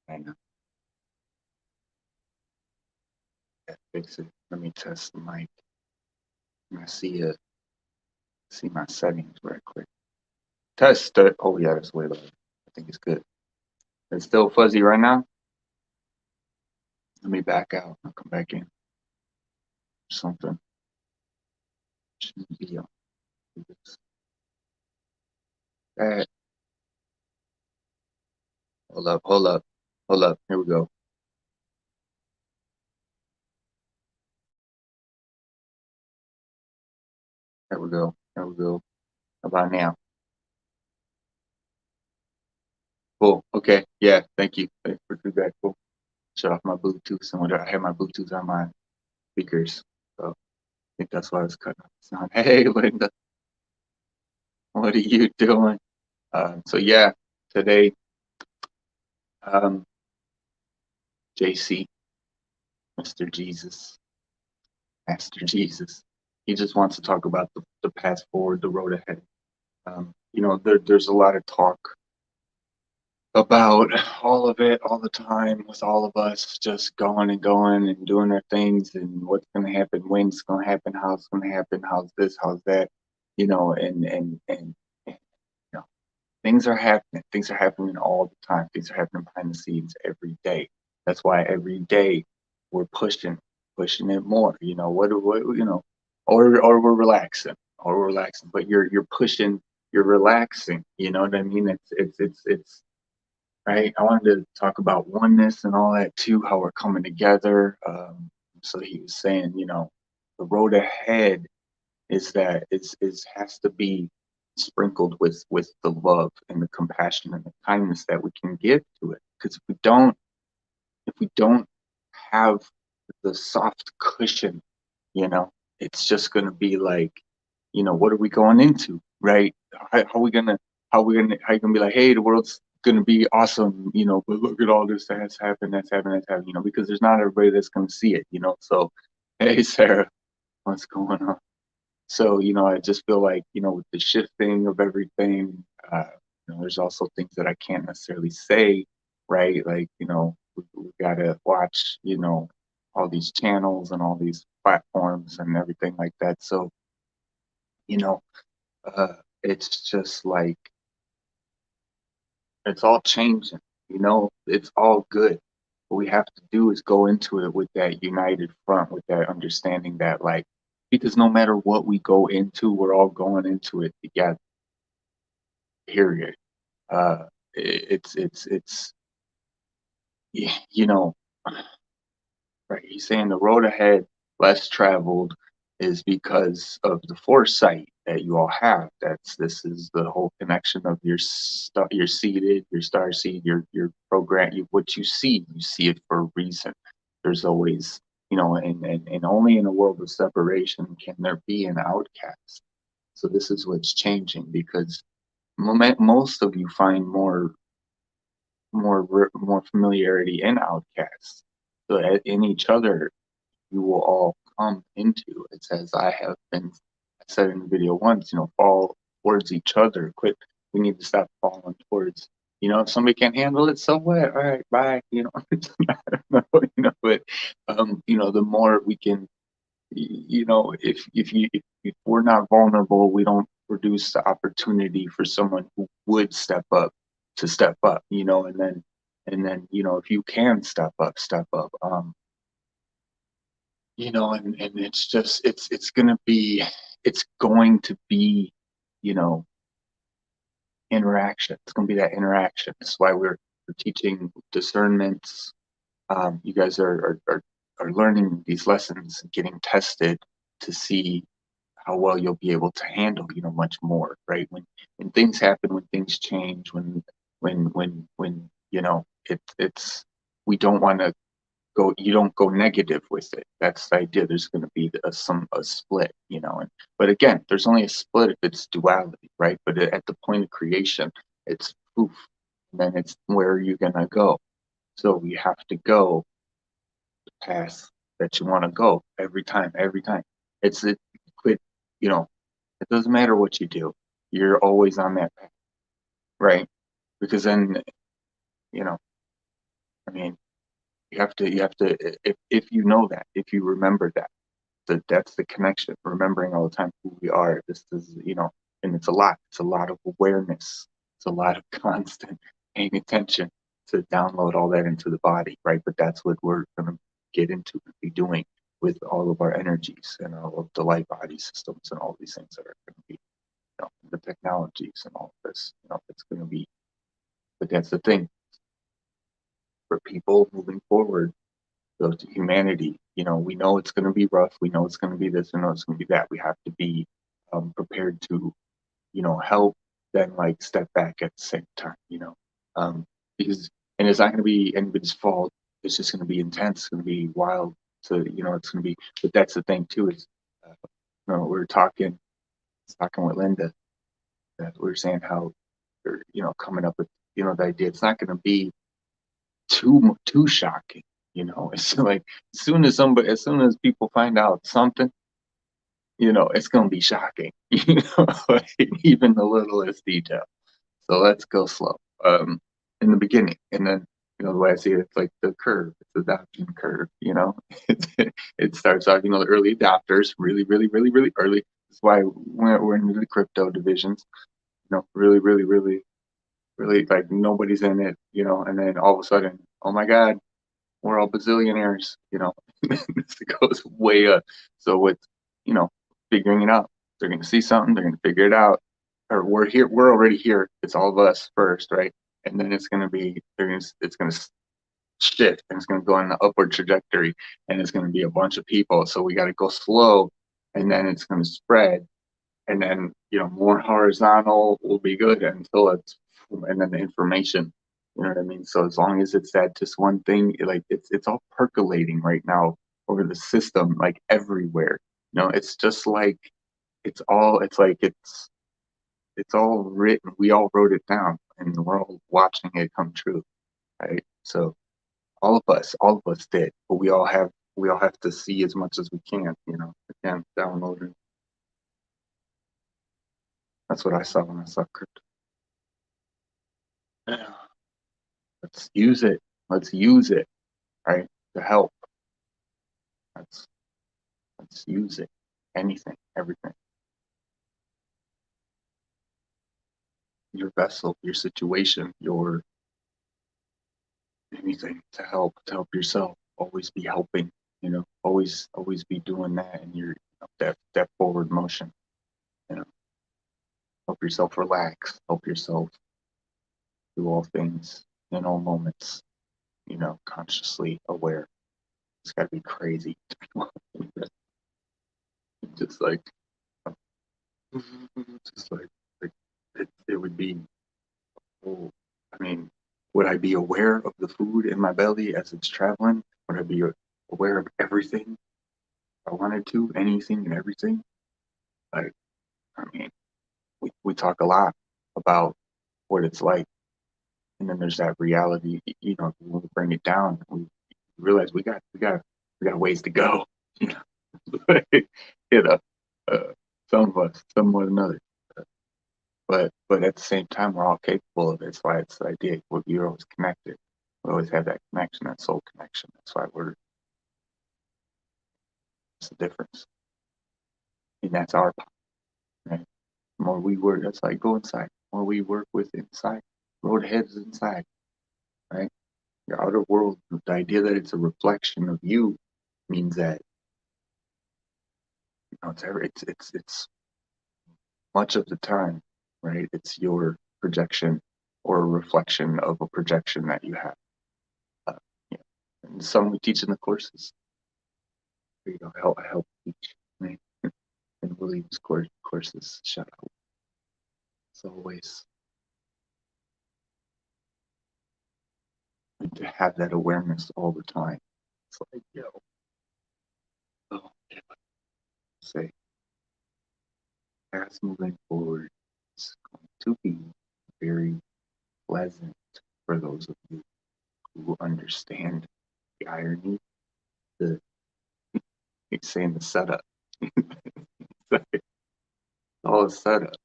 Hang on, fix it. Let me test the mic. I see my settings right quick. Test it. Oh yeah, that's way better. I think it's good. It's still fuzzy right now. Let me back out. I'll come back in. Something shouldn't be on. That. Hold up. Hold up. Hold up. Here we go. There we go. There we go. How about now? Cool. Okay. Yeah. Thank you. Thanks for feedback. Cool. Shut off my Bluetooth and whatever. I have my Bluetooth on my speakers. So I think that's why I was cutting off the sound. Hey, Linda. What are you doing? So yeah, today, JC, Mr. Jesus, Master Jesus, he just wants to talk about the path forward, the road ahead. There's a lot of talk about all of it all the time with all of us just going and going and doing our things and what's going to happen, when it's going to happen, how it's going to happen, how's this, how's that, and things are happening. Things are happening all the time. Things are happening behind the scenes every day. That's why every day we're pushing it more. Or we're relaxing, But you're pushing, you're relaxing. You know what I mean? It's right. I wanted to talk about oneness and all that too. How we're coming together. So he was saying, the road ahead is that is has to be sprinkled with the love and the compassion and the kindness that we can give to it, because if we don't have the soft cushion, you know it's just going to be like, what are we going into, right? How are we gonna how you gonna be like, hey, the world's gonna be awesome, but look at all this that's happened, because there's not everybody that's gonna see it, so hey, Sarah, what's going on? So, I just feel like, with the shifting of everything, there's also things that I can't necessarily say, right? Like, we got to watch, all these channels and all these platforms and everything like that. So, you know, it's just like, it's all changing, it's all good. What we have to do is go into it with that united front, with that understanding that, like, because no matter what we go into, we're all going into it together, period. Uh, it's, you know, right. He's saying the road ahead, less traveled, is because of the foresight that you all have. This is the whole connection of your seeded, your star seed, your program. What you see it for a reason. There's always, and only in a world of separation can there be an outcast. So this is what's changing, because most of you find more familiarity in outcasts. So in each other, you will all come into. It says, I said in the video once, fall towards each other. Quit. We need to stop falling towards, if somebody can't handle it, so what? All right, bye. It doesn't matter. But, the more we can if we're not vulnerable, we don't produce the opportunity for someone who would step up to step up, and then if you can step up. And it's just it's going to be, you know, interaction. It's going to be that interaction. That's why we're teaching discernments. You guys are learning these lessons, getting tested to see how well you'll be able to handle, much more, right? When things happen, when things change, when it's we don't want to go, you don't go negative with it. That's the idea. There's going to be a split, but again, there's only a split if it's duality, right? But at the point of creation, it's poof, and then it's where are you going to go? So we have to go the path that you want to go every time. It quit, you know, it doesn't matter what you do. You're always on that path, right? Because then, you know, I mean, you have to, if you know that, if you remember that's the connection, remembering all the time who we are. This is, and it's a lot of awareness. It's a lot of constant paying attention to download all that into the body, right? But that's what we're going to get into and be doing with all of our energies and all of the light body systems and all these things that are going to be, the technologies and all of this, it's going to be, but that's the thing for people moving forward, to humanity. We know it's going to be rough. We know it's going to be this. We know it's going to be that. We have to be prepared to, help, then like step back at the same time. Because and it's not going to be anybody's fault. It's just going to be intense. It's going to be wild. So it's going to be. But that's the thing too is, we were talking with Linda. That we were saying how they're coming up with the idea. It's not going to be too shocking. It's like as soon as people find out something, it's gonna be shocking. Like even the littlest detail. So let's go slow. In the beginning, and then the way I see it, it's like the curve. It's the adoption curve. It starts out, the early adopters, really, really, really, really early. That's why we're in the crypto divisions. Really, really, really, really, like nobody's in it. And then all of a sudden, oh my God, we're all bazillionaires, this goes way up. So with, you know, figuring it out, they're going to see something, they're going to figure it out, or we're here, we're already here. It's all of us first, right? And then it's going to be, it's going to shift and it's going to go on the upward trajectory and it's going to be a bunch of people. So we got to go slow and then it's going to spread. And then, more horizontal will be good until and then the information, you know what I mean? So as long as it's that just one thing, like it's all percolating right now over the system, like everywhere. It's just like it's all written. We all wrote it down, and we're all watching it come true, right? So all of us did, but we all have to see as much as we can, again, download it. That's what I saw when I saw crypto. Yeah. Let's use it. Let's use it, right? To help. Let's let's use it. Anything, everything. Your vessel, your situation, your anything to help yourself. Always be helping, always be doing that and that forward motion, you know. Help yourself relax, help yourself do all things in all moments, consciously aware. It's gotta be crazy. Just like just like it would be. Oh, I mean, would I be aware of the food in my belly as it's traveling? Would I be aware of everything I wanted to, anything and everything? Like, I mean, we talk a lot about what it's like, and then there's that reality. When we bring it down, we realize we got ways to go. You know, you know, uh, some of us, some more than others. But at the same time, we're all capable of it. That's why it's the idea. We're always connected. We always have that connection, that soul connection. That's why we're That's the difference. And that's our power, right? The more we work, that's like go inside. The more we work with inside, road heads inside, right? Your outer world, the idea that it's a reflection of you means that it's much of the time, right? It's your projection or a reflection of a projection that you have. Uh, yeah. And some we teach in the courses. I help teach, right? And William's courses. Shout out. As always, to have that awareness all the time. It's like, yo, oh, yeah. Say, as moving forward, it's going to be very pleasant for those of you who understand the irony, the it's saying the setup. All a setup.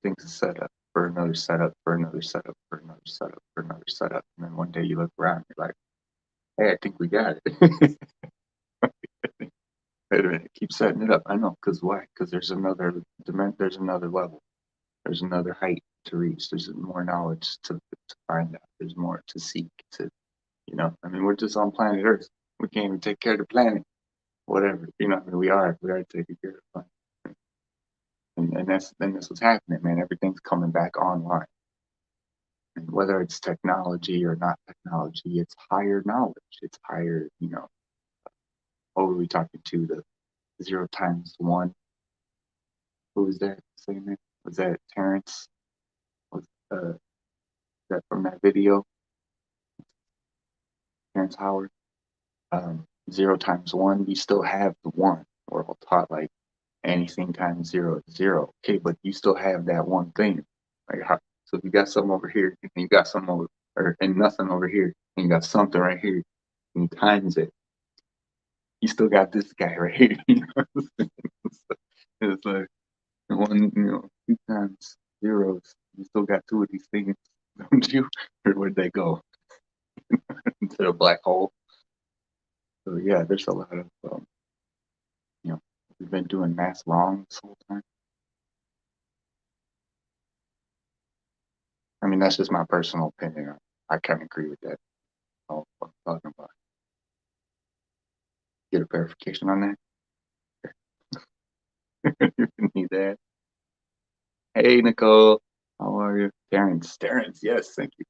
Things a setup for another setup, for another setup, for another setup, for another setup. And then one day you look around, you're like, hey, I think we got it. Wait a minute, keep setting it up. I know, because why? Because there's another there's another level. There's another height to reach. There's more knowledge to find out. There's more to seek. I mean, we're just on planet Earth. We can't even take care of the planet. Whatever, I mean, we are taking care of the planet. And that's what's happening, man. Everything's coming back online. And whether it's technology or not technology, it's higher knowledge. It's higher, what were we talking to? The 0 times 1. Who was that saying that? Was that Terrence? Was that from that video? Terrence Howard? 0 times 1, we still have the 1. We're all taught like anything times 0 is 0. Okay, but you still have that one thing. Like so if you got something over here and you got something over and nothing over here and you got something right here and you times it, you still got this guy right here. It's like 1, 2 times zeros. You still got 2 of these things, don't you? Or where'd they go? Into the black hole. So yeah, there's a lot of we've been doing math wrong this whole time. I mean, that's just my personal opinion. I kind of agree with that. What I'm talking about. Get a verification on that. You need that. Hey, Nicole. How are you? Terrence, yes, thank you.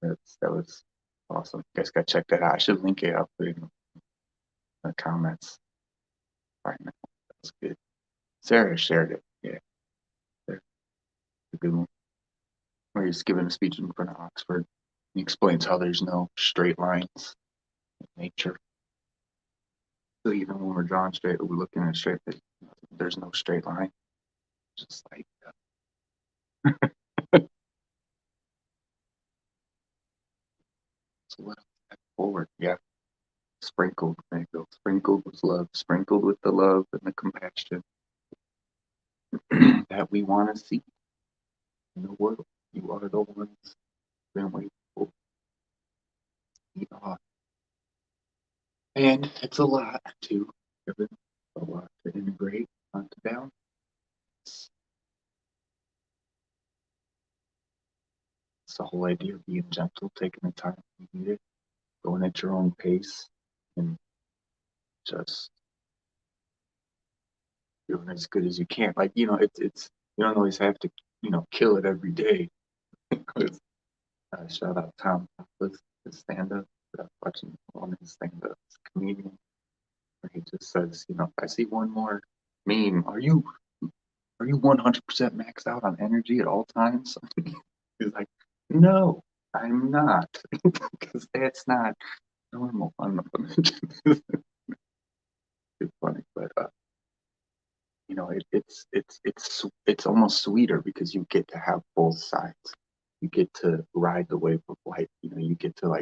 That was awesome. You guys gotta check that out. I should link it. I'll put it in the comments right now. That's good. Sarah shared it. Yeah, that's a good one. Where he's giving a speech in front of Oxford. He explains how there's no straight lines in nature. So even when we're drawing straight, we're looking at straight. There's no straight line. Just like so let us forward. Yeah, sprinkled. There you go. Sprinkled with love. Sprinkled with the love and the compassion that we want to see in the world. You are the ones been waiting for. And it's a lot to a lot to integrate onto balance. It's the whole idea of being gentle, taking the time you need it, going at your own pace, and just doing as good as you can. Like it's you don't always have to kill it every day. Shout out Tom Topless, his stand up. Watching one of his stand ups, comedian, where he just says, if I see one more meme, are you 100% maxed out on energy at all times? He's like, no, I'm not, because that's not normal. It's funny, but it's almost sweeter because you get to have both sides. You get to ride the wave of life. You get to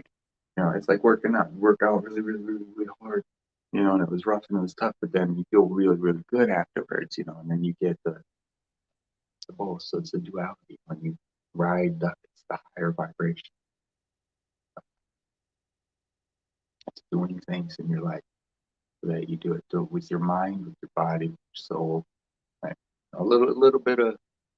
it's like working out. You work out really, really, really, really hard. And it was rough and it was tough, but then you feel really, really good afterwards. And then you get the both. So it's a duality when you ride it's the higher vibration. It's doing things in your life. so that you do it with your mind, with your body, with your soul. Right? A little bit of,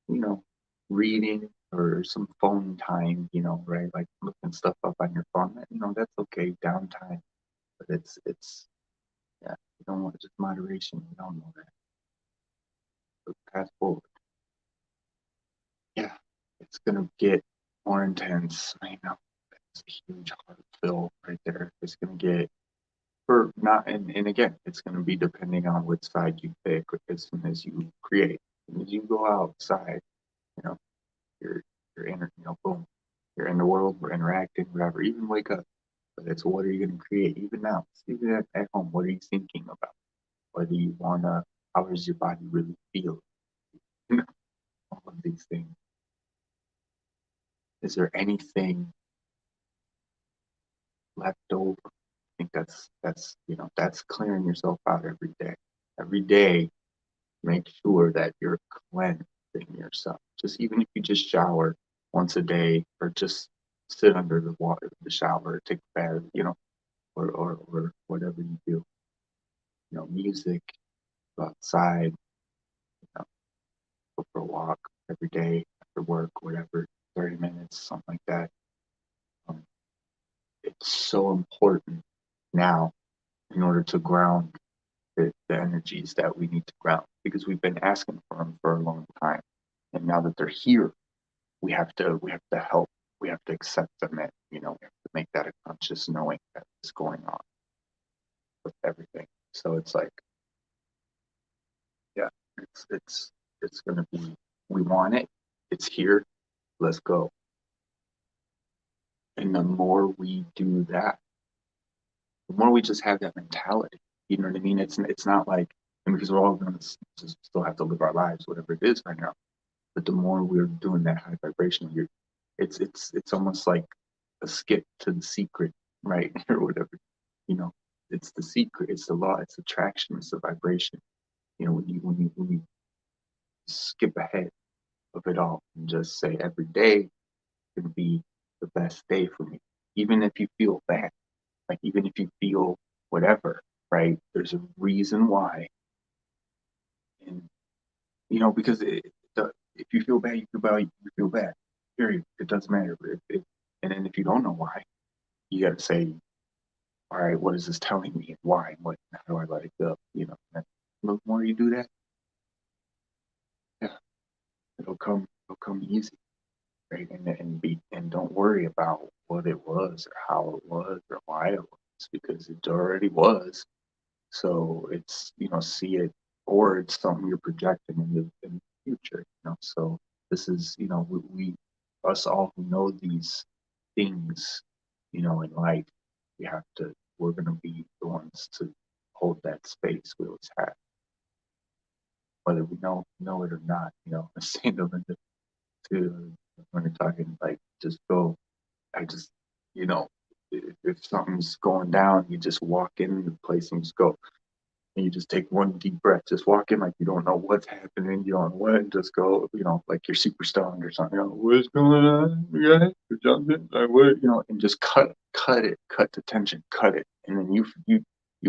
you know, reading or some phone time, right? Like looking stuff up on your phone. That's okay, downtime. But it's yeah, you don't want just moderation. You don't know that. But path forward. Yeah, it's gonna get more intense. I know it's a huge heart fill right there. It's gonna get for not and again, it's gonna be depending on which side you pick as soon as you create. As soon as you go outside, you know, you're you're in boom. You're in the world, we're interacting, whatever. Even wake up. But it's what are you gonna create? Even now, even at home, what are you thinking about? Whether you wanna how does your body really feel? All of these things. Is there anything left over? I think that's clearing yourself out every day. Every day, make sure that you're cleansing yourself. Just even if you just shower once a day, or just sit under the water, the shower, take a bath, or whatever you do. Music, go outside, know, go for a walk every day after work, whatever, 30 minutes, something like that. Um, it's so important now in order to ground the energies that we need to ground because we've been asking for them for a long time. And now that they're here, we have to help. We have to accept them and we have to make that a conscious knowing that is going on with everything. So it's like, yeah, it's gonna be we want it, it's here, let's go. And the more we do that, the more we just have that mentality. You know what I mean? It's not like because we're all going to still have to live our lives, whatever it is right now. But the more we're doing that high vibration, it's almost like a skip to the secret, right? Or whatever. You know, it's the secret. It's the law. It's attraction. It's the vibration. When you skip ahead of it all and just say every day can be the best day for me, even if you feel bad. Like even if you feel whatever, right? There's a reason why, and because if you feel bad, you feel bad. You feel bad. Period. It doesn't matter. And then if you don't know why, you got to say, all right, what is this telling me, and why? What? How do I let it go? And the more you do that, yeah, it'll come easy, right? And don't worry about what it was or how it was or why it was because it already was. So it's, see it, or it's something you're projecting in the future, So this is, us all who know these things, in life, we're going to be the ones to hold that space we always have, whether we know it or not, I'm saying to when you're talking, like, just go, I just, you know, if something's going down, you just walk in the place and just go, and you just take one deep breath, just walk in like you don't know what's happening, you don't know what, and just go, like you're super stoned or something. What's going on, guys? Like what, and just cut the tension, cut it, and then you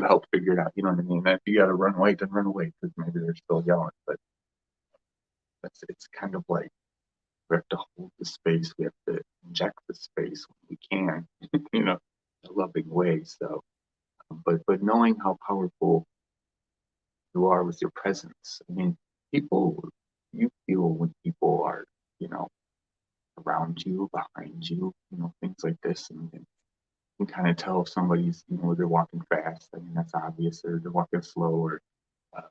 help figure it out. You know what I mean? And if you got to run away, then run away because maybe they're still yelling. But it's kind of like we have to hold the space, we have to inject the space when we can, in a loving way. So, but knowing how powerful you are with your presence. I mean, you feel when people are, you know, around you, behind you, things like this. And you can kind of tell if somebody's, they're walking fast. I mean, that's obvious, or they're walking slow, or uh,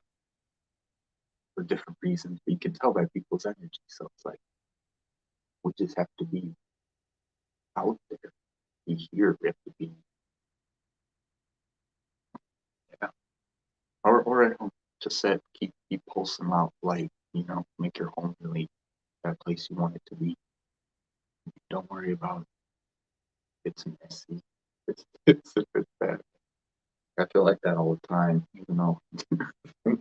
for different reasons. But you can tell by people's energy. So it's like, we just have to be out there, be here. We have to be, yeah. Or at home, just said, keep pulsing out light, make your home really that place you want it to be. Don't worry about it's messy. It's bad. I feel like that all the time, even though I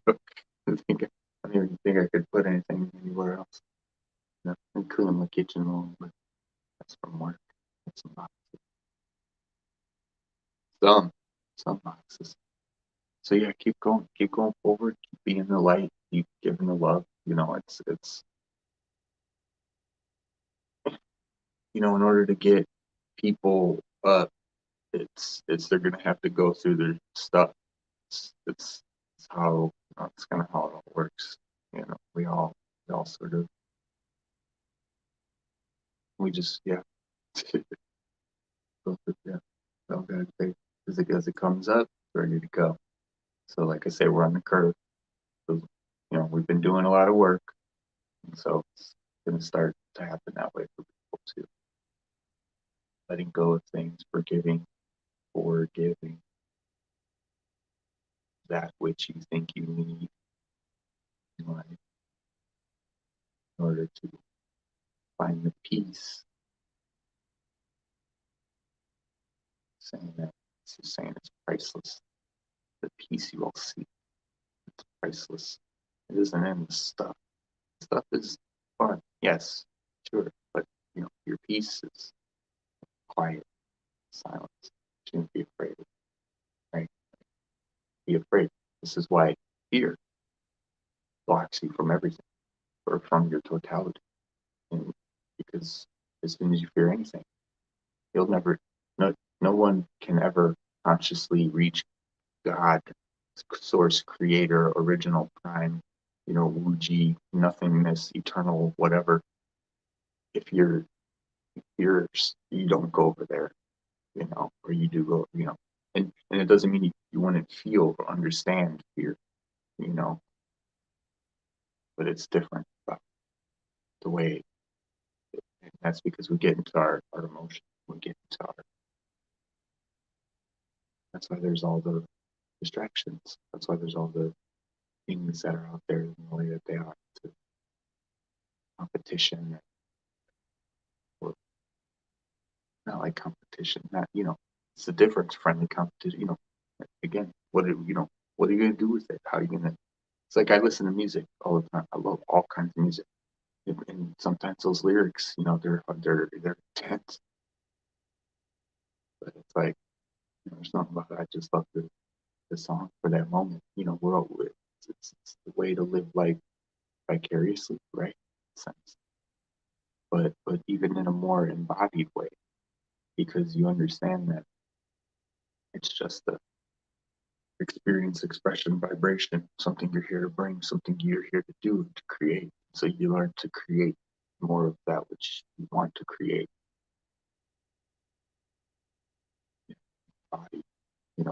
don't even think I could put anything anywhere else. I'm cleaning my kitchen a little, but that's from work. That's some boxes. Some boxes. So yeah, keep going forward, keep being the light, keep giving the love. It's in order to get people up, it's they're gonna have to go through their stuff. It's how it's kind of how it all works. We all sort of we just yeah go through yeah. So gotta take as it comes up, ready to go. So like I say, we're on the curve. So, we've been doing a lot of work, and so it's gonna start to happen that way for people too. Letting go of things, forgiving that which you think you need in life in order to find the peace. Saying that it's just saying it's priceless. The peace you all seek, it's priceless. It isn't in the stuff. Stuff is fun, yes, sure, but your peace is quiet, silence. You shouldn't be afraid, right? Be afraid. This is why fear blocks you from everything or from your totality. And because as soon as you fear anything, you'll never, no one can ever consciously reach God, source, creator, original, prime, Wuji, nothingness, eternal, whatever. If you don't go over there, or you do go, and it doesn't mean you wouldn't feel or understand fear, you know, but it's different about the way. And that's because we get into our emotion. We get into our. That's why there's all the distractions. That's why there's all the things that are out there in the way that they are to competition or not like competition. Not it's the difference. Friendly competition. Again, what are you gonna do with it? How are you gonna? It's like I listen to music all the time. I love all kinds of music, and sometimes those lyrics, they're intense, but it's like there's nothing about it. I just love the song for that moment. We're all, it's the way to live life vicariously, right? In a sense, but even in a more embodied way, because you understand that it's just the experience, expression, vibration, something you're here to bring, something you're here to do, to create. So you learn to create more of that which you want to create. Body,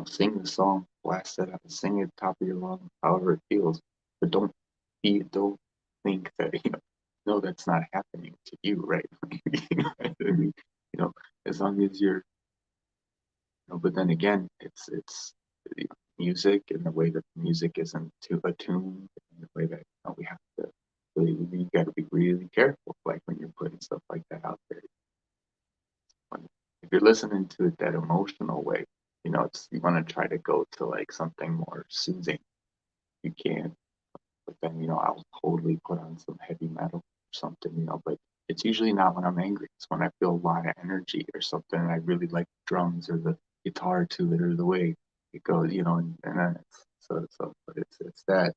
sing the song, blast it out, sing it top of your lungs, however it feels, but don't think that no, that's not happening to you, right? I mean, as long as you're, but then again, it's music and the way that music isn't to attuned, and the way that we have to really, you got to be really careful, like when you're putting stuff like that out there. If you're listening to it that emotional way, it's you want to try to go to like something more soothing. You can, but then I'll totally put on some heavy metal or something, but it's usually not when I'm angry. It's when I feel a lot of energy or something. And I really like the drums or the guitar to it or the way it goes, and then it's but it's that,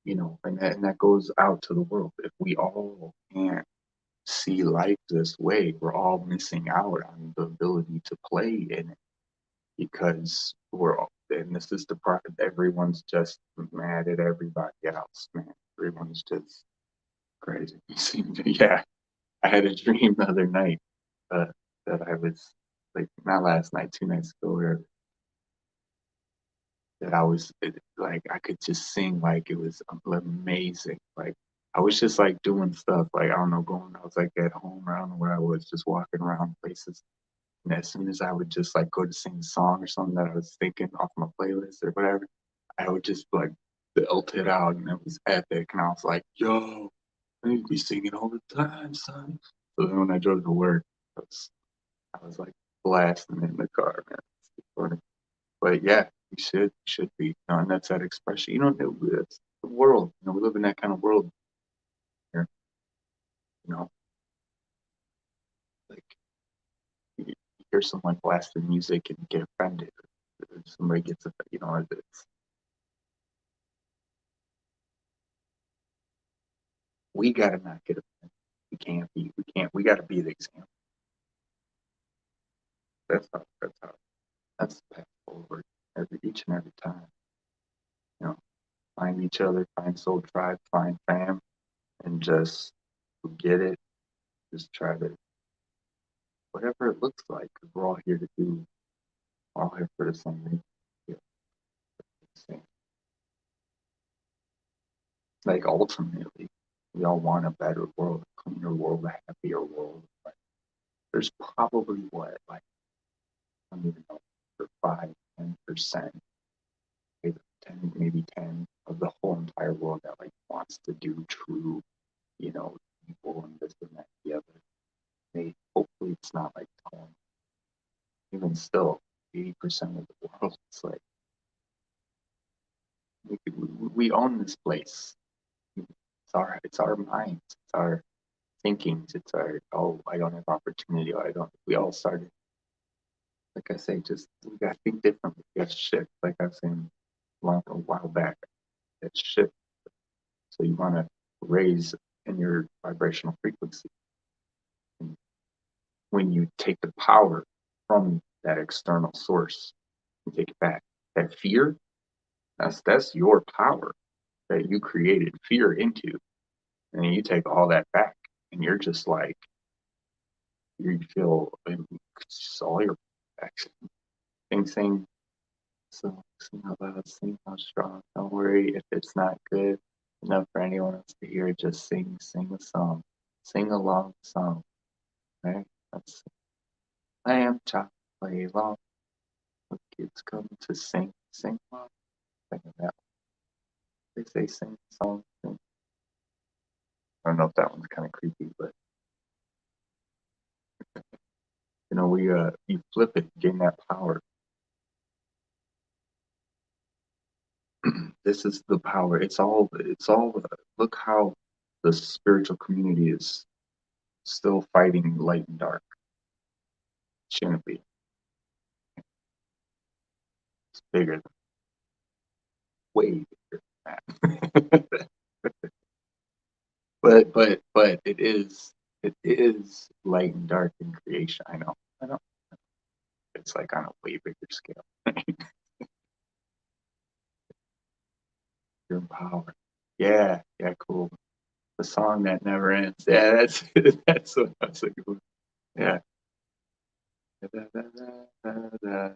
and that goes out to the world. If we all can't see life this way, we're all missing out on the ability to play in it because we're all, and this is the part, everyone's just mad at everybody else, man. Everyone's just crazy. Yeah, I had a dream the other night uh, that I was like, not last night, 2 nights ago, where that like I could just sing like it was amazing. Like I was just like doing stuff like I don't know, I was like at home, or I don't know where I was, just walking around places. And as soon as I would just like go to sing a song or something that I was thinking off my playlist or whatever, I would just like belt it out, and it was epic. And I was like, yo, I need to be singing all the time, son. So then when I drove to work, I was like blasting in the car, man. It's funny. But yeah, you should be. And that's that expression. It's the world. We live in that kind of world here. You know, like you hear someone blasting music and get offended. somebody gets a, it's, we gotta not get offended. We gotta be the example. That's the path forward each and every time. You know, find each other, find soul tribe, find fam, and just get it. Just try to, whatever it looks like, because we're all here to do, we're all here for the same reason. Yeah, same. Like ultimately, we all want a better world, a cleaner world, a happier world. But there's probably what, like, I don't even know, for 5-10%, maybe 10 of the whole entire world that like wants to do true, evil and this and that and the other. Hopefully it's not like 20. Even still, 80% of the world, it's like we own this place. It's our minds, it's our thinkings, it's our, oh, I don't have opportunity, or I don't. We all started, like I say, just we gotta think differently. We gotta shift, like I was saying a while back. That shift. So you want to raise in your vibrational frequency. And when you take the power from that external source and take it back, that fear, that's your power that you created fear into, and then you take all that back, and you're just like, you feel just all your action. Sing, so sing out loud, sing out strong. Don't worry if it's not good enough for anyone else to hear. Just sing a song, sing along the song. Right? That's lamb chop, play along. The kids come to sing along. Sing that. They say sing a song. Sing. I don't know if that one's kind of creepy, but we you flip it, gain that power. This is the power. It's all. Look how the spiritual community is still fighting light and dark. Shouldn't be. It's bigger than, way bigger than that. but it is light and dark in creation. I know. It's like on a way bigger scale. You're in power. Yeah, cool. The song that never ends. Yeah, that's that's what I was thinking. Yeah. Da, da, da, da.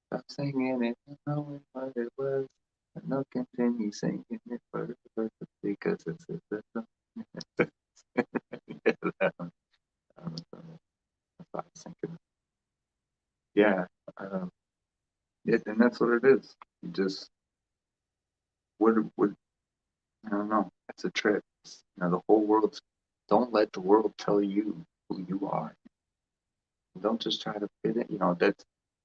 Stop singing it, not knowing what it was. And they'll continue singing it forever because it's a yeah, that one. That's what I was thinking. Yeah, um, and that's what it is. You just would I don't know. It's a trip. The whole world's. Don't let the world tell you who you are. Don't just try to fit in.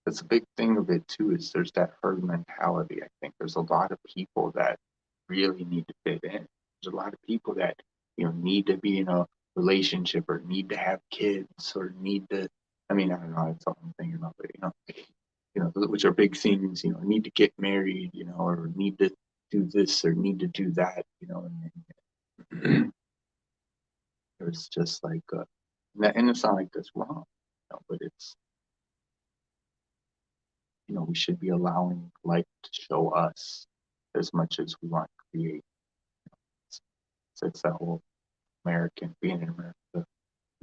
That's a big thing of it too. Is there's that herd mentality. I think there's a lot of people that really need to fit in. There's a lot of people that need to be in a relationship or need to have kids or need to. I mean, I don't know. That's all I'm thinking about. But which are big things. Need to get married. Or need to do this or need to do that. And it's just like, and it's not like that's wrong. But it's we should be allowing life to show us as much as we want to create. So it's that whole American being in America.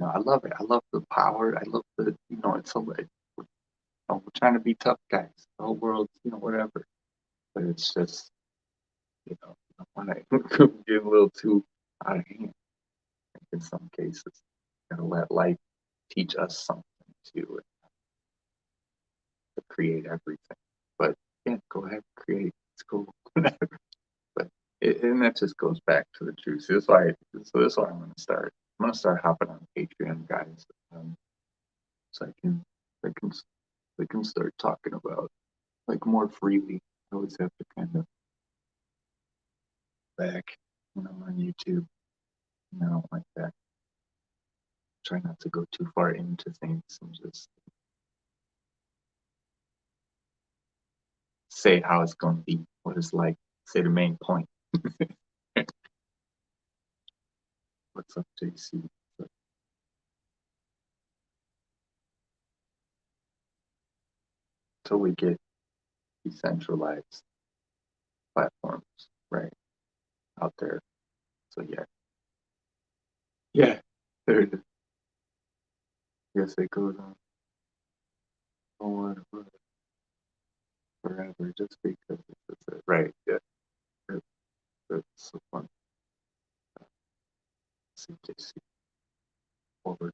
I love it. I love the power. I love the it's we're trying to be tough guys. The whole world, whatever. But it's just I want to get a little too out of hand in some cases. Gotta let life teach us something to create everything. But yeah, go ahead, create. It's cool. But and that just goes back to the truth. So that's why I'm gonna start. I'm gonna start hopping on Patreon, guys, so I can we can start talking about like more freely. I always have to kind of back when I'm on YouTube. I don't like that. Try not to go too far into things and just say how it's going to be, what it's like, say the main point. What's up, JC? Until we get decentralized platforms, right, out there. So yeah, yeah, there it is. Yes, it goes on forward forever just because it's it. Right, yeah, that's so fun. CJC forward.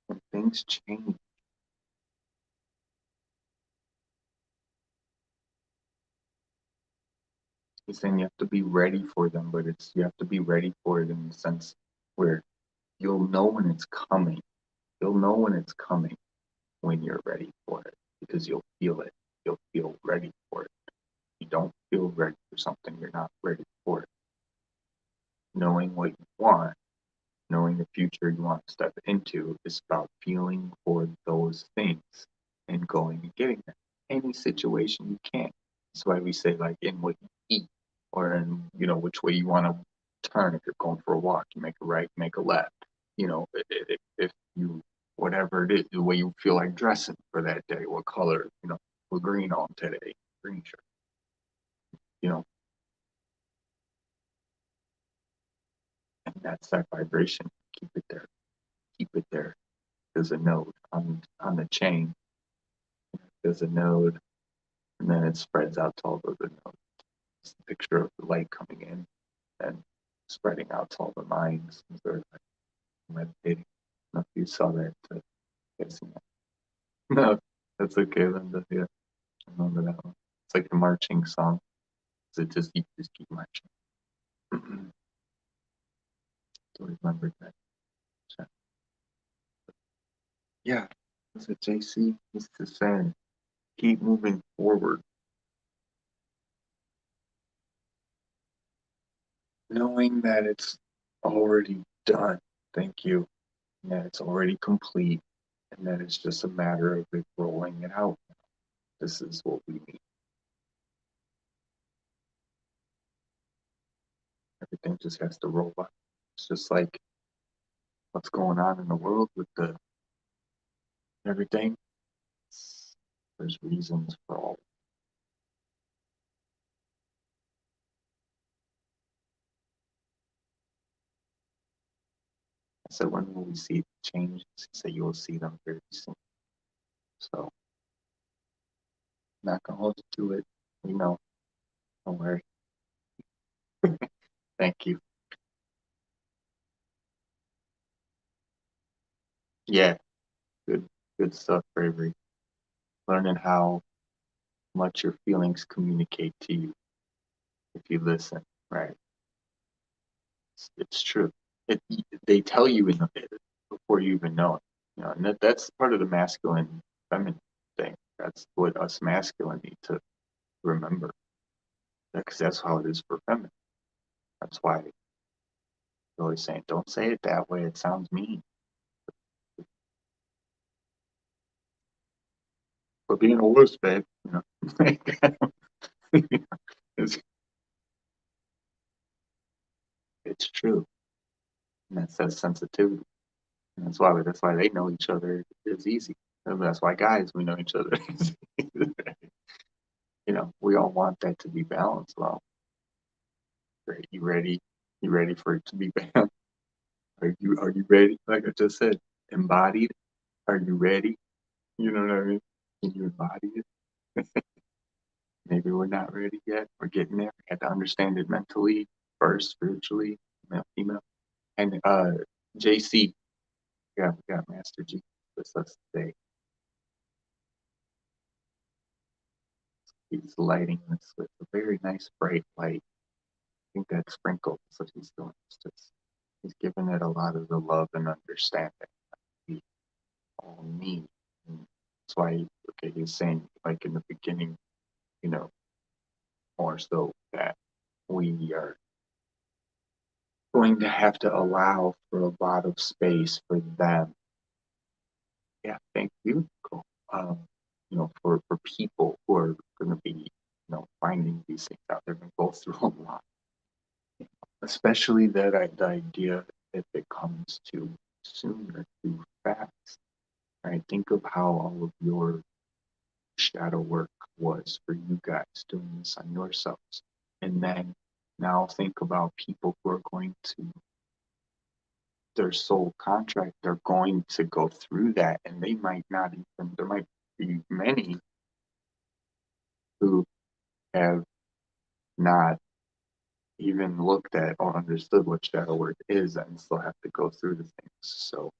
When things change, he's saying you have to be ready for them, but it's you have to be ready for it in the sense where you'll know when it's coming. You'll know when it's coming when you're ready for it because you'll feel it. You'll feel ready for it. You don't feel ready for something, you're not ready for it. Knowing what you want, knowing the future you want to step into is about feeling for those things and going and getting them. Any situation you can. That's why we say like in what you eat or in, which way you want to turn. If you're going for a walk, you make a right, make a left. If you, whatever it is, the way you feel like dressing for that day, what color, we're green on today, green shirt, you know, and that's that vibration. Keep it there. Keep it there. There's a node on the chain. There's a node, and then it spreads out to all the other nodes. It's the picture of the light coming in and spreading out to all the minds as they're like meditating. I don't know if you saw that. Guessing that. No, that's okay, Linda. Yeah, I remember that one. It's like the marching song. So you just keep marching. So remember that. So, yeah, that's what JC is to say. Keep moving forward, knowing that it's already done. Thank you. And that it's already complete, and that it's just a matter of it rolling it out. This is what we need. Everything just has to roll out. It's just like what's going on in the world with the everything. There's reasons for all. I said, when will we see changes? He said, you will see them very soon. So, I'm not gonna hold you to it. You know, don't worry. Thank you. Yeah, good, good stuff, Bravery. Learning how much your feelings communicate to you if you listen, right? It's true. It, they tell you in it before you even know it. And that's part of the masculine feminine thing. That's what us masculine need to remember. Because that's how it is for feminine. That's why they're always saying, "Don't say it that way. It sounds mean." But being a wuss, babe, it's, it's true, and that's that sensitivity. And that's why they know each other is easy. And that's why guys we know each other. We all want that to be balanced. Well, great. You ready? You ready for it to be balanced? Are you ready? Like I just said, embodied. Are you ready? You know what I mean? Can you embody it? Maybe we're not ready yet. We're getting there. We had to understand it mentally first, spiritually, male, female. And JC, yeah, we got Master G with us today. He's lighting this with a very nice bright light. I think that sprinkle is what he's doing. He's giving it a lot of the love and understanding that we all need. And that's why, okay, he's saying, like in the beginning, you know, more so that we are going to have to allow for a lot of space for them. Yeah, thank you. Cool. For people who are going to be, finding these things out, they're going to go through a lot, especially the idea if it comes too soon or too fast. Right? Think of how all of your shadow work was for you guys doing this on yourselves, and then now think about people who are going to their soul contract, they're going to go through that, and they might not even, there might be many who have not even looked at or understood what shadow work is and still have to go through the things. So,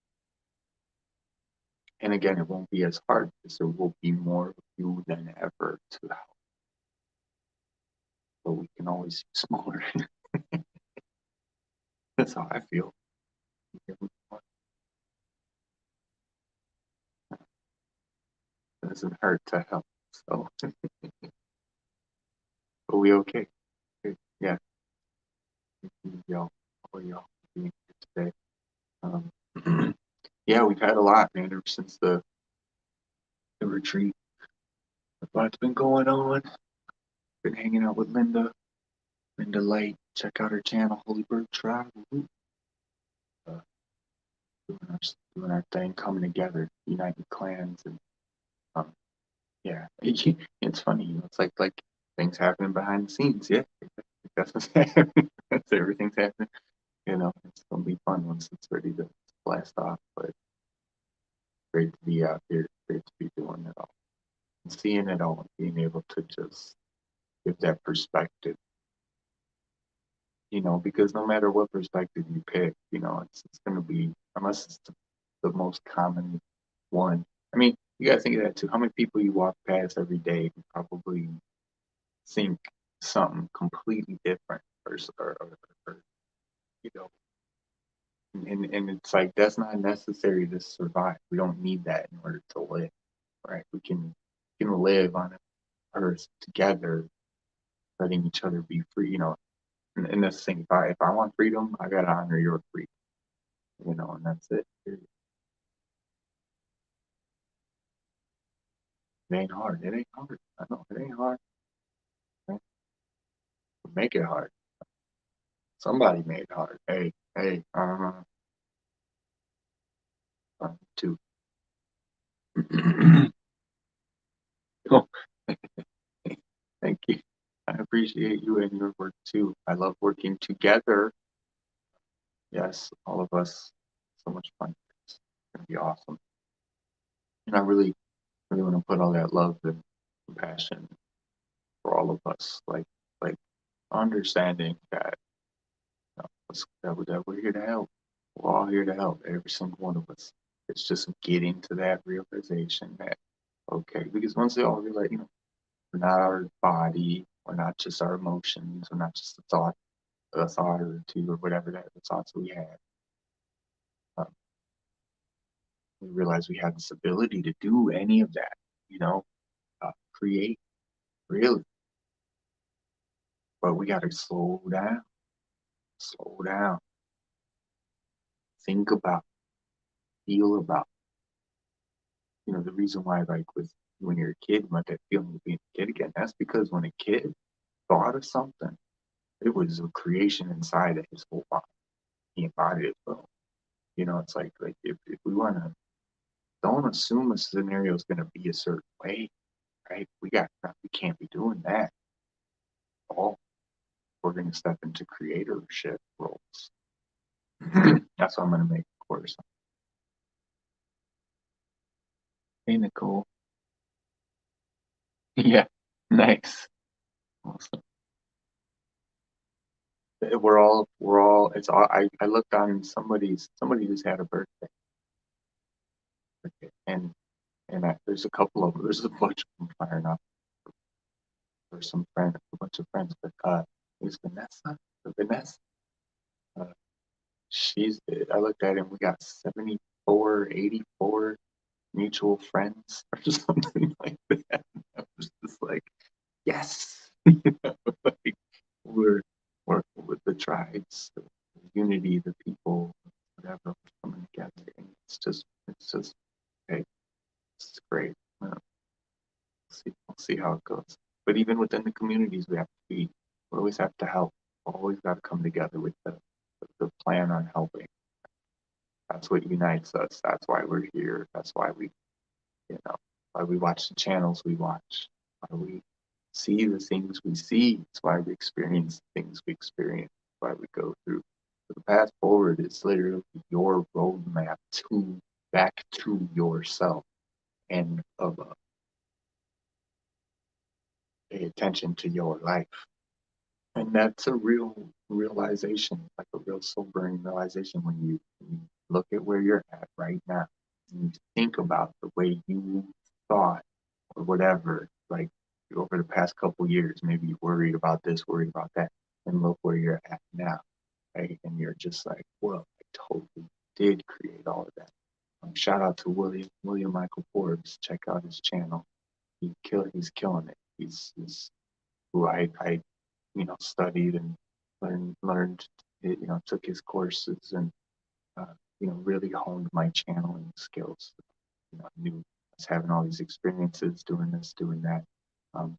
and again, it won't be as hard because there will be more of you than ever to help. But we can always use smaller. That's how I feel. It doesn't hurt to help. So, are we okay? Yeah. Thank you, y'all. All y'all being here today. Yeah, we've had a lot, man, ever since the retreat. A lot's been going on. Been hanging out with Linda Light. Check out her channel, Holy Bird Tribe. Uh, doing our thing, coming together, uniting clans, and um, yeah, it's funny. It's like things happening behind the scenes. Yeah, that's what's happening. That's everything's happening. It's gonna be fun once it's ready to blast off. But great to be out here. Great to be doing it all, and seeing it all, and being able to just give that perspective. Because no matter what perspective you pick, it's going to be, unless it's the most common one. I mean, you got to think of that too. How many people you walk past every day who probably think something completely different, or you know, and it's like that's not necessary to survive. We don't need that in order to live, right? We can live on Earth together, letting each other be free. And that's the thing. If I want freedom, I gotta honor your freedom. And that's it. It ain't hard. It ain't hard. I know it ain't hard. Right? Make it hard. Somebody made it hard. Hey, too. Oh, thank you. I appreciate you and your work too. I love working together. Yes, all of us. So much fun. It's gonna be awesome. And I really, really want to put all that love and compassion for all of us. Like understanding that, that we're here to help. We're all here to help, every single one of us. It's just getting to that realization that, okay, because once they all realize, we're not our body, we're not just our emotions, we're not just a thought or two or whatever the thoughts we have. Um, we realize we have this ability to do any of that, create, really. But we got to slow down, think about, feel about. The reason why, like, when you're a kid, you want that feeling of being a kid again. That's because when a kid thought of something, it was a creation inside of his whole body. He embodied it. So, it's like if we want to, don't assume a scenario is going to be a certain way, right? We can't be doing that at all. We're going to step into creatorship roles. That's what I'm going to make a course. Hey, Nicole. Yeah, nice. Awesome. It's all, I looked on somebody who's had a birthday. Okay, there's there's a bunch of them firing up for some friends, a bunch of friends, but is Vanessa, uh, I looked at him, we got 74, 84 mutual friends or something like that. I was just like, yes. Like, we're working with the tribes, the community, the people, whatever, coming together. And it's just, hey, it's great. We'll see how it goes. But even within the communities, we always have to help. We always got to come together with the plan on helping. That's what unites us. That's why we're here. That's why why we watch the channels we watch. Why we see the things we see. It's why we experience the things we experience. Why we go through. So the path forward is literally your roadmap to back to yourself and of pay attention to your life. And that's a real realization, like a real sobering realization when you look at where you're at right now and you think about the way you thought or whatever, like over the past couple years, maybe you worried about this, worried about that, and look where you're at now, right? And you're just like, well, I totally did create all of that. Shout out to William Michael Forbes. Check out his channel. He's killing it. He's who I studied and learned took his courses and really honed my channeling skills. I knew I was having all these experiences doing this, doing that.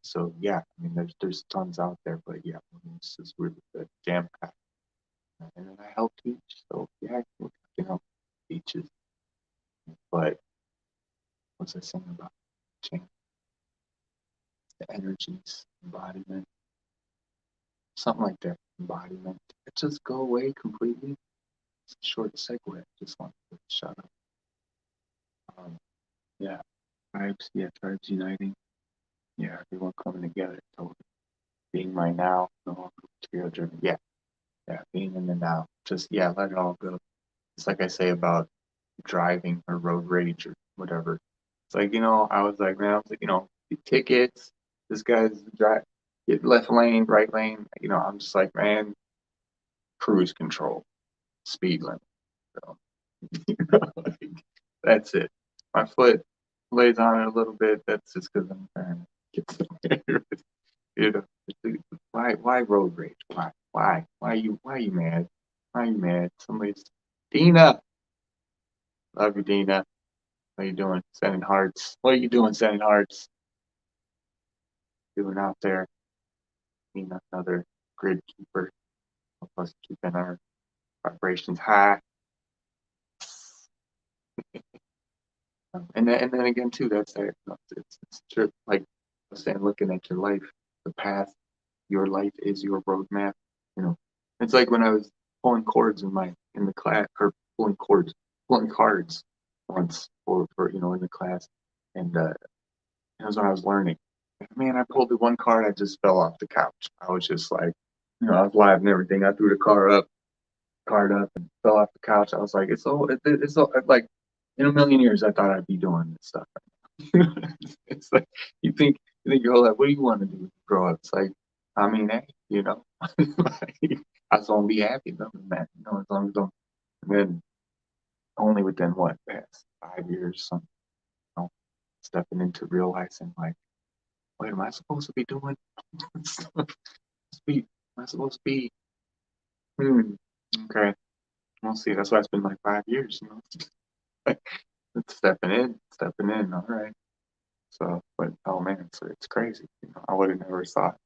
So yeah, I mean, there's tons out there, but yeah, this is really good, jam packed. And then I help teach, so yeah, I can help teach. But what's I saying about change? The energies, embodiment, something like that. Embodiment. It just go away completely. It's a short segue. Just want to shut up. Yeah, tribes. Yeah, tribes uniting. Yeah, everyone coming together. Totally. Being my now, no longer material driven. Yeah, yeah, being in the now. Just yeah, let it all go. It's like I say about driving or road rage or whatever. It's like I was like, man, I was like, the tickets. This guy's drive, get left lane, right lane. I'm just like, man, cruise control, speed limit. So, like, that's it. My foot lays on it a little bit. That's just because I'm trying to get somewhere. you know, why road rage? Why you mad? Why you mad? Somebody's Dina. Love you, Dina. How you doing? Sending hearts. What are you doing? Sending hearts. Doing out there? Being another grid keeper. Help us keeping our vibrations high. And then again too, that's it. It's true. Like I was saying, looking at your life, the path, your life is your roadmap. You know, it's like when I was pulling chords in the class, or pulling cards once for in the class, and that was when I was learning. Man, I pulled the one card, I just fell off the couch. I was just like, I was live and everything. I threw the card up, and fell off the couch. I was like, it's all like in a million years, I thought I'd be doing this stuff. It's like you think your whole life, what do you want to do when you grow up? It's like, I mean, hey, like, I just want to be happy though, man. As long as I'm, and then only within what past 5 years, you know, stepping into realizing like, what am I supposed to be doing? Am I supposed to be? Hmm. Okay. We'll see. That's why it's been like 5 years. It's stepping in. All right. So, but oh man, it's crazy. I would have never thought.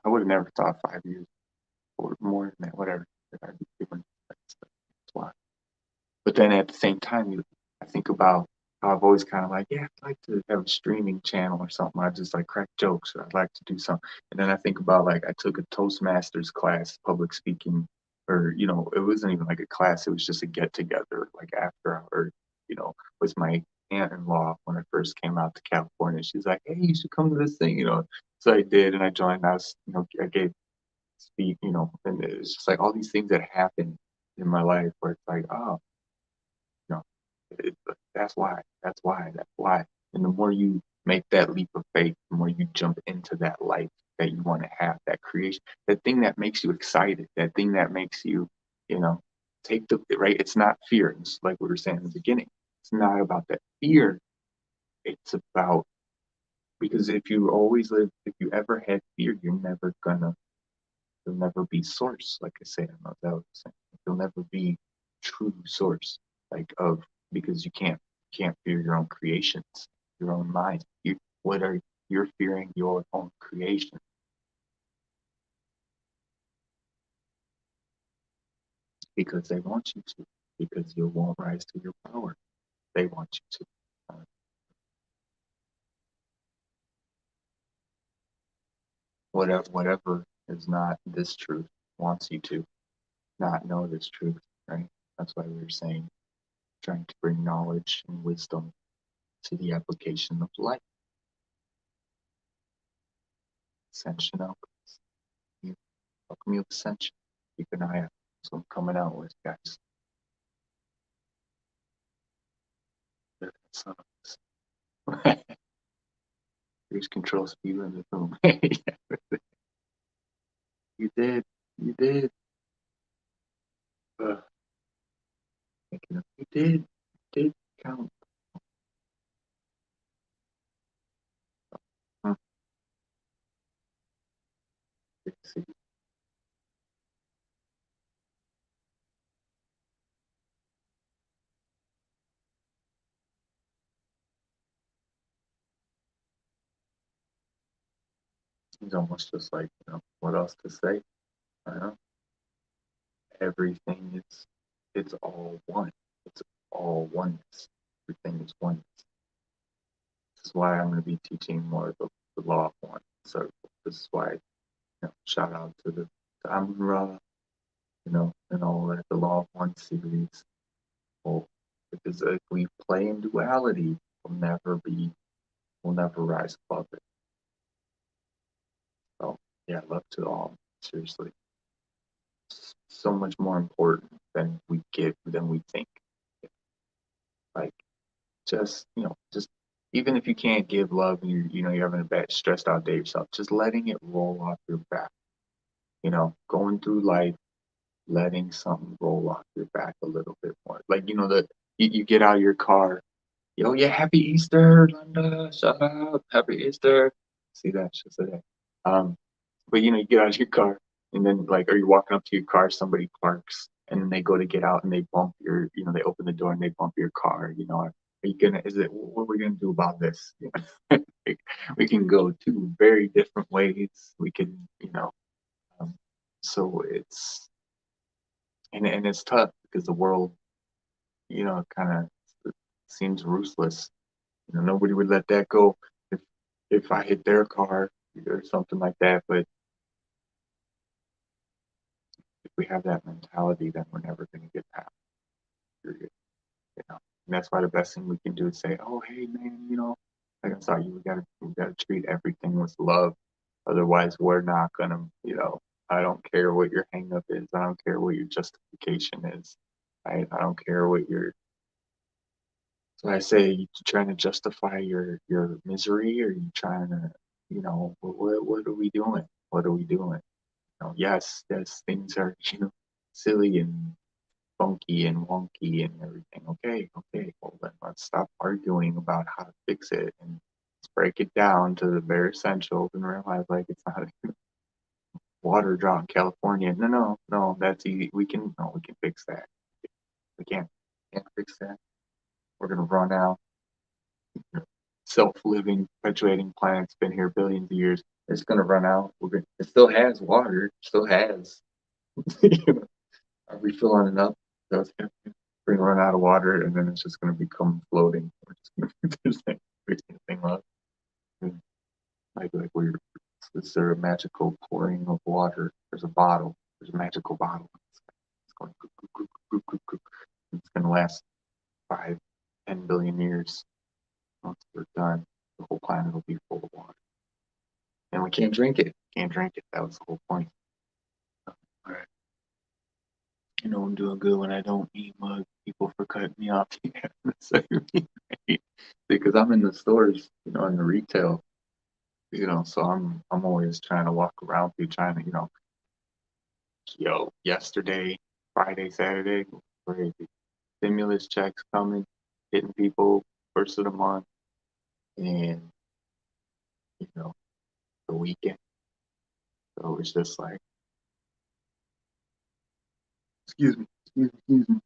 I would have never thought 5 years or more than that, whatever, that I'd be doing that stuff. That's why. But then at the same time, I think about how I've always kind of like, yeah, I'd like to have a streaming channel or something. I just like crack jokes, or I'd like to do something. And then I think about like I took a Toastmasters class, public speaking, or it wasn't even like a class; it was just a get together, like after hour, with my aunt-in-law when I first came out to California. She's like, "Hey, you should come to this thing." So I did, and I joined. I gave speak, and it's just like all these things that happened in my life where it's like, oh, you know, it, that's why. And the more you make that leap of faith, the more you jump into that life that you want to have, that creation, that thing that makes you excited, that thing that makes you, you know, take the right. It's not fear. It's like we were saying in the beginning. It's not about that fear. It's about because if you ever had fear, you'll never be source. Like I say, I don't know if that was saying. You'll never be true source, like of because you can't fear your own creations, your own mind. What are you're fearing your own creation because they want you to, because you won't rise to your power. They want you to. Whatever is not this truth wants you to not know this truth, right? That's why we were saying trying to bring knowledge and wisdom to the application of life. Ascension outcomes. You welcome you ascension. Keep an eye out. That's what I'm coming out with, guys. Cruise control speed limit. Boom. You did. You did. Uh, you did. You did count. Huh. See, it's almost just like, what else to say? I don't know. Everything is, it's all one. It's all oneness. Everything is oneness. This is why I'm going to be teaching more of the law of one. So this is why, shout out to the to Amun Ra, and all that, the law of one series. Well, because if we play in duality, we'll never rise above it. So yeah, love to all. Seriously, so much more important than we think. Like just even if you can't give love and you're having a bad stressed out day yourself, just letting it roll off your back. Going through life, letting something roll off your back a little bit more. Like that you get out of your car, yo, yeah, happy Easter, Linda, shout out, happy Easter. See that, she'll say that. But you get out of your car and then like, are you walking up to your car, somebody parks and then they go to get out and they bump they open the door and they bump your car. What are we gonna do about this? We can go two very different ways. We can, um, so and it's tough because the world, kind of seems ruthless. Nobody would let that go if I hit their car or something like that. But if we have that mentality, then we're never going to get past it. Period. And that's why the best thing we can do is say, "Oh, hey, man, like I saw you. We gotta treat everything with love. Otherwise, we're not gonna, I don't care what your hangup is. I don't care what your justification is. I don't care what your so I say, you trying to justify your misery, or you trying to, what are we doing? What are we doing? Yes, things are, silly and funky and wonky and everything. Okay. Well, then let's stop arguing about how to fix it and let's break it down to the bare essentials and realize like it's not a water drought in California. No, that's easy. We can fix that. We can't fix that. We're gonna run out self-living, perpetuating planet's been here billions of years. It's gonna run out. It still has water. Still has. Are we filling it up? That's We're gonna run out of water, and then it's just gonna become floating. We're just gonna there's like thing left. Like is there a magical pouring of water? There's a bottle. There's a magical bottle. It's going. It's gonna last 5, 10 billion years. Once we're done, the whole planet will be full of water. And we can't drink it. Can't drink it. That was the whole point. All right. I'm doing good when I don't eat mug people for cutting me off. Because I'm in the stores, in the retail, so I'm always trying to walk around through trying to, yesterday, Friday, Saturday, crazy. Stimulus checks coming, hitting people first of the month, and you know, the weekend. So it's just like, excuse me. excuse me,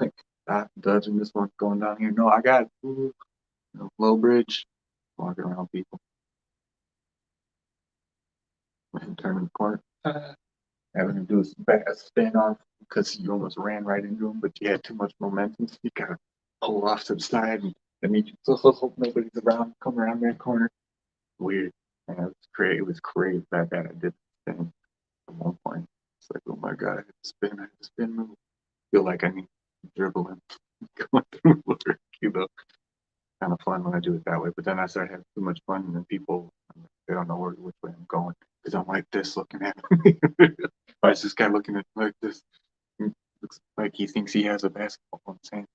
like dodging this one going down here. No, I got low bridge, walking around people and turning the corner, having to do a fast spin off because you almost ran right into him, but you had too much momentum. So you gotta pull off to the side and then you just hope nobody's around, come around that corner. Weird. And it was crazy. It was crazy that I did the thing at one point. It's like, oh my god, I had to spin move. Feel like I need to dribble and going through work, kind of fun when I do it that way. But then I start having too much fun, and then people they don't know which way I'm going because I'm like this looking at me. Why is this guy looking at me like this? It looks like he thinks he has a basketball. I'm saying,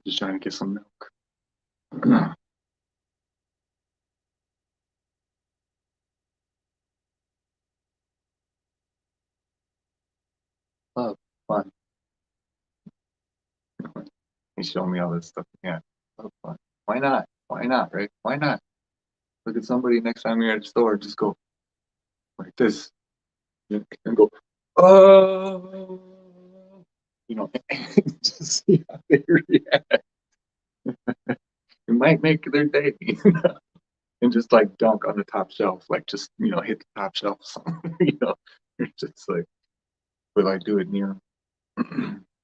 just trying to get some milk. Love, fun. He's showing me all this stuff. Yeah, love, fun. Why not? Why not? Right? Why not? Look at somebody next time you're at the store. Just go like this and go, oh, just see how they react. It might make their day, and just like dunk on the top shelf, like just hit the top shelf. Or something, it's just like, but like do it near,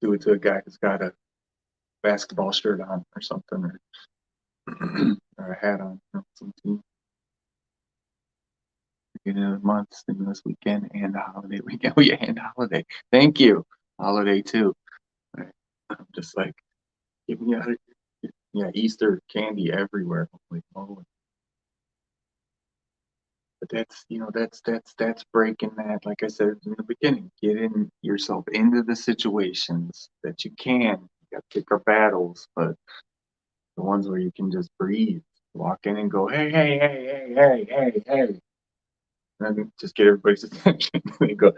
do it to a guy who's got a basketball shirt on or something, or, or a hat on, some team. Beginning of the month, stimulus weekend, and the holiday weekend. Oh yeah, and holiday. Thank you, holiday too. Right. I'm just like, get me out of here. Yeah, Easter candy everywhere. Holy moly. But that's breaking that. Like I said in the beginning, getting yourself into the situations that you can. You got to pick our battles, but the ones where you can just breathe, walk in and go, hey, hey, hey, hey, hey, hey, hey, and then just get everybody's attention. They go,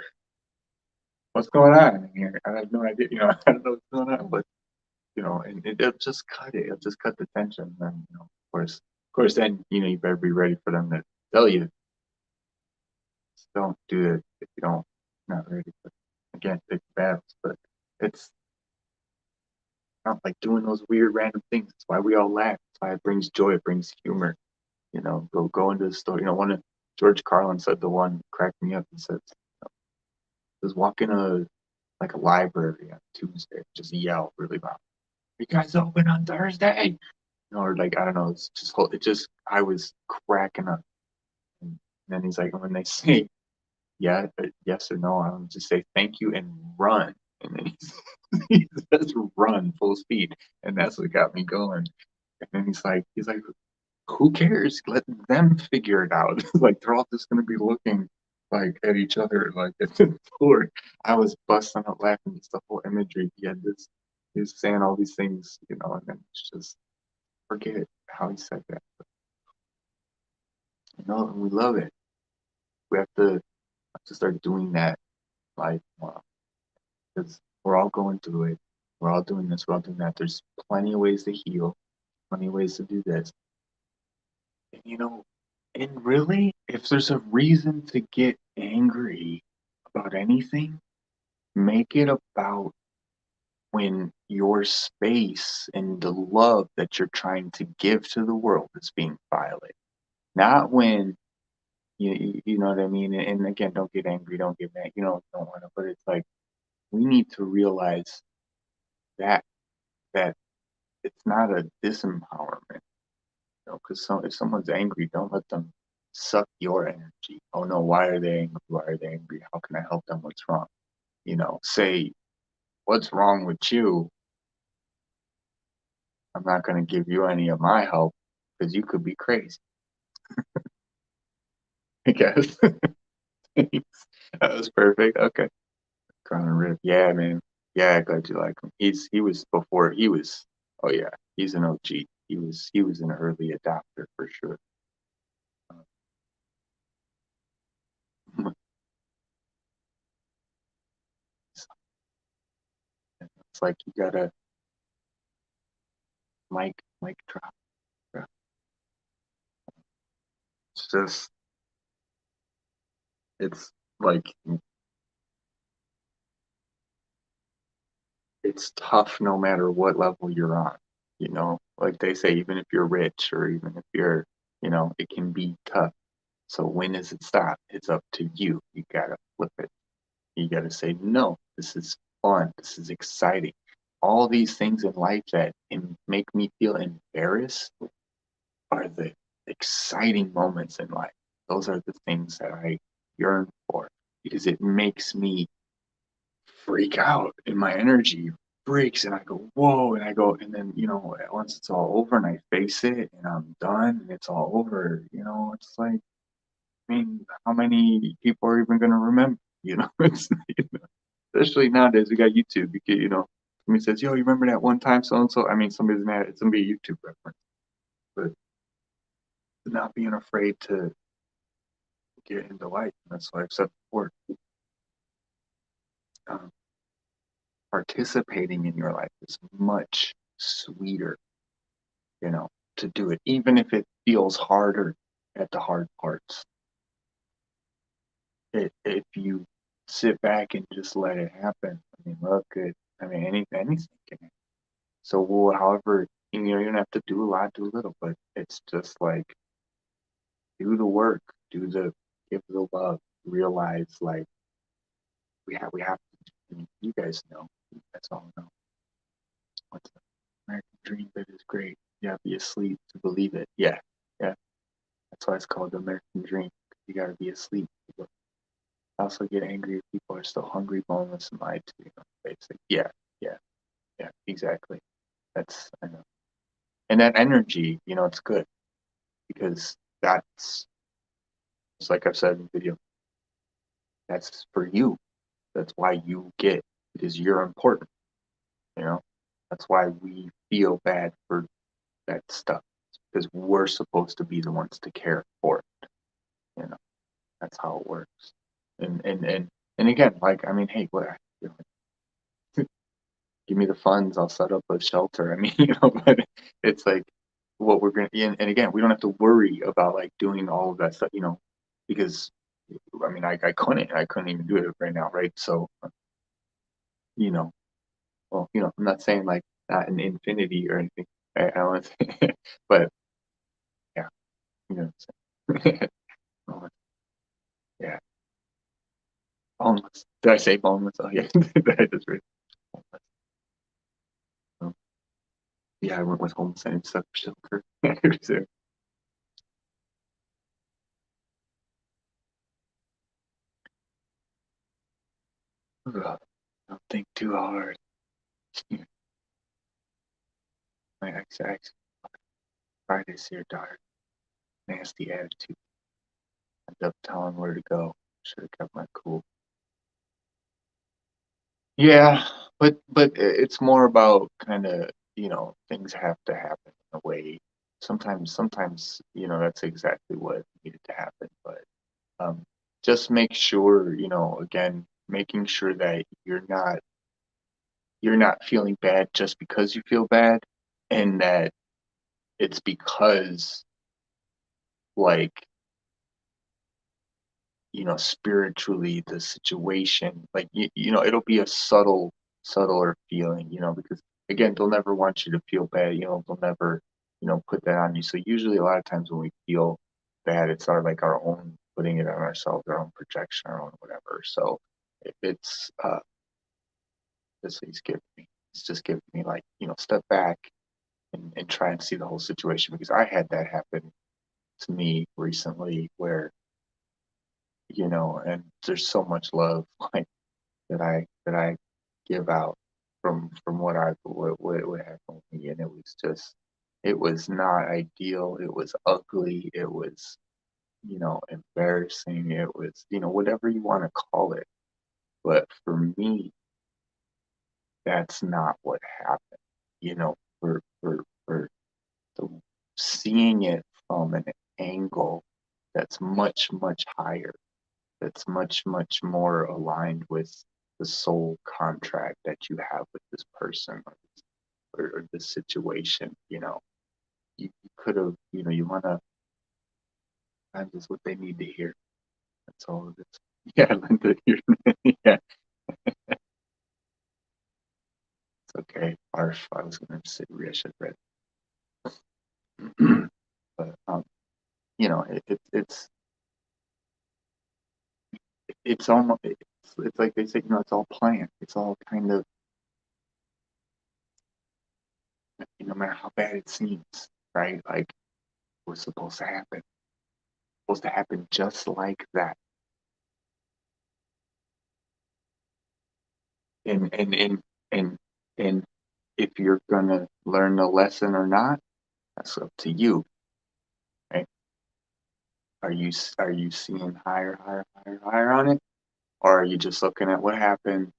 what's going on in here? I have no idea. I don't know what's going on, but and it'll just cut it. It'll just cut the tension. And then, of course, then you better be ready for them to tell you, don't do it if you don't not ready. But again, pick battles. But it's not like doing those weird random things. That's why we all laugh. That's why it brings joy. It brings humor. Go into the store. One of George Carlin said the one cracked me up. He said, "Just walk in a library on Tuesday, just yell really loud. You guys open on Thursday?" Or like I don't know. It's just it just I was cracking up. And then he's like, when they say yes or no, I'll just say thank you and run. And then he says run full speed, and that's what got me going. And then he's like, who cares? Let them figure it out. Like they're all just gonna be looking like at each other like at the door. I was busting up laughing. It's the whole imagery. He was saying all these things, and then it's just forget how he said that. And we love it. We have to start doing that like because we're all going through it. We're all doing this. We're all doing that. There's plenty of ways to heal. Plenty of ways to do this. And and really, if there's a reason to get angry about anything, make it about when your space and the love that you're trying to give to the world is being violated. Not when you know what I mean. And again, don't get angry, don't get mad. Don't want to. But it's like we need to realize that that it's not a disempowerment. Because if someone's angry, don't let them suck your energy. Oh no, why are they angry? Why are they angry? How can I help them? What's wrong? Say what's wrong with you. I'm not going to give you any of my help because you could be crazy. I guess. That was perfect. Okay. Crown and Rip. Yeah, man. Yeah, glad you like him. He was before he was. Oh yeah, he's an OG. He was an early adopter for sure. It's like you gotta Mike drop. It's just it's like it's tough no matter what level you're on. Like they say, even if you're rich or even if you're, it can be tough. So when does it stop? It's up to you. You gotta flip it. You gotta say, no, this is fun. This is exciting. All these things in life that make me feel embarrassed are the exciting moments in life. Those are the things that I yearn for because it makes me freak out and my energy breaks and I go, whoa, and I go, and then, once it's all over and I face it and I'm done and it's all over, it's like, I mean, how many people are even going to remember? It's, especially nowadays, we got YouTube. Somebody says, yo, you remember that one time so and so? I mean, somebody's mad. It's going to be a YouTube reference. But not being afraid to get into life. That's what I've said before. Um, Participating in your life is much sweeter, to do it, even if it feels harder at the hard parts. If you sit back and just let it happen, I mean, look, anything can happen. So, however, you don't have to do a lot, do a little, but it's just like do the work, give the love, realize like we have to. You guys know, you guys all know what's the American dream that is great. You have to be asleep to believe it. Yeah, yeah. That's why it's called the American dream. You got to be asleep. I also get angry if people are still hungry, boneless, and lied to. Basically, yeah, yeah, yeah, exactly. I know, and that energy, it's good because that's just like I've said in the video. That's for you. That's why you get because you're important. You know, that's why we feel bad for that stuff because we're supposed to be the ones to care for it. You know, that's how it works. And again, like I mean, hey, what? Give me the funds, I'll set up a shelter. I mean, but it's like what we're gonna and again, we don't have to worry about like doing all of that stuff, because I mean I couldn't even do it right now, right? So you know, well, I'm not saying like not an infinity or anything. I don't want to, but yeah, you know what I'm saying. Yeah, boneless. Did I say boneless? Oh yeah, I just read boneless. Um, yeah, I went with homeless and stuff shelter. So, don't think too hard. My ex Friday's here, daughter. Nasty attitude. End up telling where to go. Should have kept my cool. Yeah, but it's more about kind of things have to happen in a way. Sometimes that's exactly what needed to happen. But um, just make sure again making sure that you're not feeling bad just because you feel bad, and that it's because like spiritually the situation, like it'll be a subtler feeling, because again, they'll never want you to feel bad, they'll never, put that on you. So usually a lot of times when we feel bad, it's like our own putting it on ourselves, our own projection, our own whatever. So if it's this he's giving me, it's just giving me like, step back and try and see the whole situation because I had that happen to me recently where and there's so much love like that I give out from what happened with me, and it was not ideal. It was ugly. It was embarrassing. It was whatever you want to call it. But for me, that's not what happened. For the seeing it from an angle that's much much higher, that's much much more aligned with the soul contract that you have with this person or this situation. You could have, you want to find is what they need to hear. That's all it is. Yeah, Linda, yeah, Okay, harsh. I was gonna say I should have read. But you know, it's almost it's like they say, you know, it's all planned. It's all kind of, no matter how bad it seems, right? Like what's supposed to happen. Supposed to happen just like that. And and and if you're gonna learn the lesson or not, that's up to you, right? Are you seeing higher on it, or are you just looking at what happened,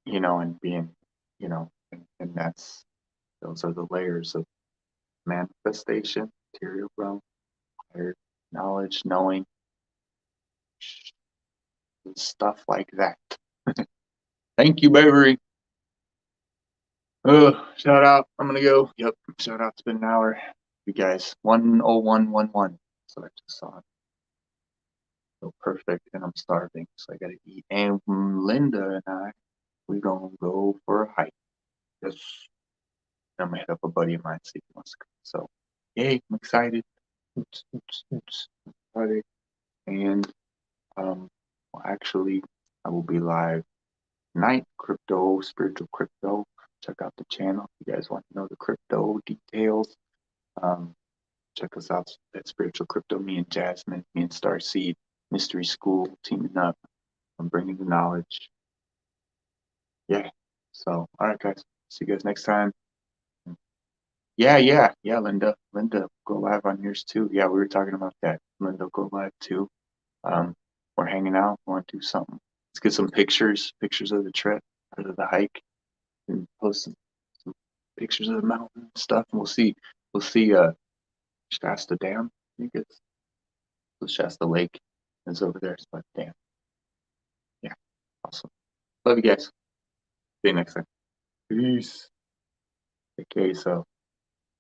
and being, and that's those are the layers of manifestation, material realm, higher knowledge, knowing, stuff like that. Thank you, Beverly. Shout out. I'm gonna go. Yep. Shout out. It's been an hour. You guys. 10111. So I just saw it. So perfect. And I'm starving. So I gotta eat. And Linda and we gonna go for a hike. Yes. I'm gonna hit up a buddy of mine, see if he wants to come. So yay, I'm excited. Friday. And well, actually I will be live tonight, spiritual crypto. Check out the channel if you guys want to know the crypto details. Um, check us out at Spiritual Crypto. Me and Jasmine, me and Starseed, Mystery School, teaming up. I'm bringing the knowledge. Yeah. So, all right, guys. See you guys next time. Yeah, Linda. Linda, go live on yours too. Yeah, we were talking about that. Linda, go live too. We're hanging out. We want to do something. Let's get some pictures of the trip, of the hike, and post some pictures of the mountain and stuff. And we'll see. Shasta Dam. I think it's the Shasta Lake is over there. It's like dam. Yeah, awesome. Love you guys. See you next time. Peace. Take care of yourself.